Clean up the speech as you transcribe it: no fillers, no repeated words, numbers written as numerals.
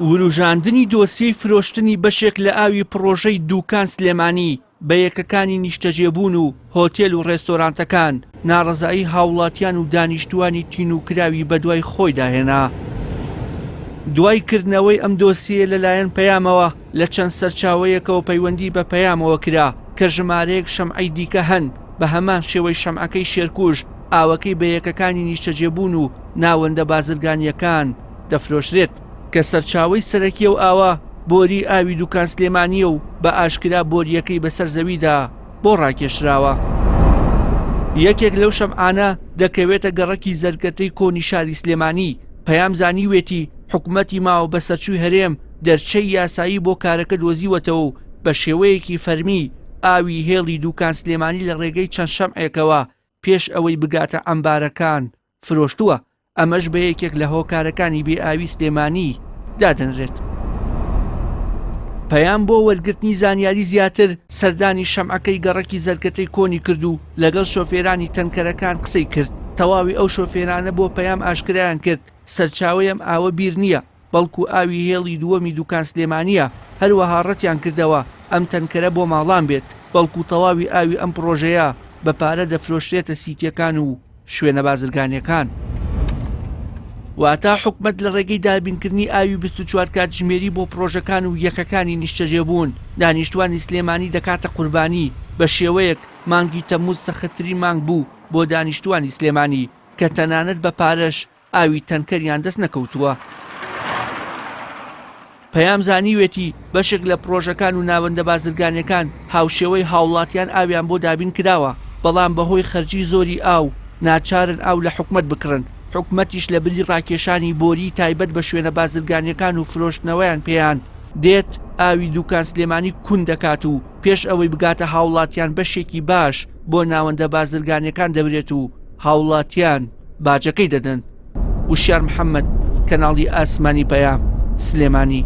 وروژاندنی دۆسیەی فرۆشتنی بەشێک لە ئاوی پڕۆژەی دووکان سلێمانی بە یەکەکانی نیشتەجێبوون و هۆتێل و ڕێستۆرانتەکان ناڕەزایی هاوڵاتیان و دانیشتوانی تین و کراوی بەدوای خۆی داهێنا. دوای کردنەوەی ئەم دۆسیە لەلایەن پەیامەوە لە چەند سەرچاوەیەکەوە پەیوەندی بە پەیامەوە کرا کە ژمارەیەک شەمعەی دیکە هەن بە هەمان شێوەی شەمعەکەی شێرکوژ ئاوەکەی بە یەکەکانی نیشتەجێبوون و ناوەندە بازرگانیەکان دەفرۆشرێت کە سەرچاوەی سەرەکیە و ئاوا بۆری ئاوی دوکان سلێمانیە و بە ئاشکرا بۆریەکەی بەسەر زەویدا بۆ ڕاکێشراوە. یەکێک لەو شەمعانە دەکەوێتە گەڕەکی زەرگەتەی کۆنی شاری سلێمانی. پەیام زانیوێتی حکومەتی ماوە بە سەرچووی هەرێم دەرچەی یاسایی بۆ کارەکە دۆزیوەتەوە و بە شێوەیەکی فەرمی ئاوی هێڵی دوکان سلێمانی لە ڕێگەی چەند شەمعێکەوە پێش ئەوەی بگاتە ئەمبارەکان فرۆشتووە. ئەمەش بە یەکێک لە هۆکارەکانی بێ ئاوی سلێمانی دادەنرێت. پەیام بۆ وەرگرتنی زانیاری زیاتر سەردانی شەمعەکەی گەڕەکی زەرگەتەی کۆنی کرد و لەگەڵ شۆفێرانی تەنکەرەکان قسەی کرد. تەواوی ئەو شۆفێرانە بۆ پەیام ئاشکرایان کرد سەرچاوەیەم ئاوە بیر نییە بەڵکو ئاوی هێڵی دووەمی دوکان سلێمانیە. هەروەها ڕەتیان کردەوە ئەم تەنکەرە بۆ ماڵان بێت بەڵکو تەواوی ئاوی ئەم پرۆژەیە بە پارە دەفرۆشرێتە سیتیەکان و شوێنە بازرگانیەکان. واتە حکومەت لە ڕێگەی دابینکردنی ئاوی 24 کاتژمێری بۆ پرۆژەکان و یەکەکانی نیشتەجێبوون دانیشتوانی سلێمانی دەکاتە قوربانی بە شێوەیەک مانگی تەمموز سەختترین مانگ بوو بۆ دانیشتوانی سلێمانی کە تەنانەت بە پارەش ئاوی تەنکەریان دەست نەکەوتووە. پەیام زانیوێتی بەشێک لە پرۆژەکان و ناوەندە بازرگانیەکان هاوشێوەی هاوڵاتیان ئاویان بۆ دابین کراوە بەڵام بەهۆی خەرجی زۆری ئاو ناچارن ئاو لە حکومەت بکڕن. حکومەتیش لە بری ڕاکێشانی بۆری تایبەت بە شوێنە بازرگانیەکان و فرۆشتنەوەیان پێیان دێت ئاوی دوکان سلێمانی کون دەکات و پێش ئەوەی بگاتە هاوڵاتیان بەشێکی باش بۆ ناوەندە بازرگانیەکان دەبرێت و هاوڵاتیان باجەکەی دەدەن. وشیار محەممەد، کەناڵی ئاسمانی پەیام، سلێمانی.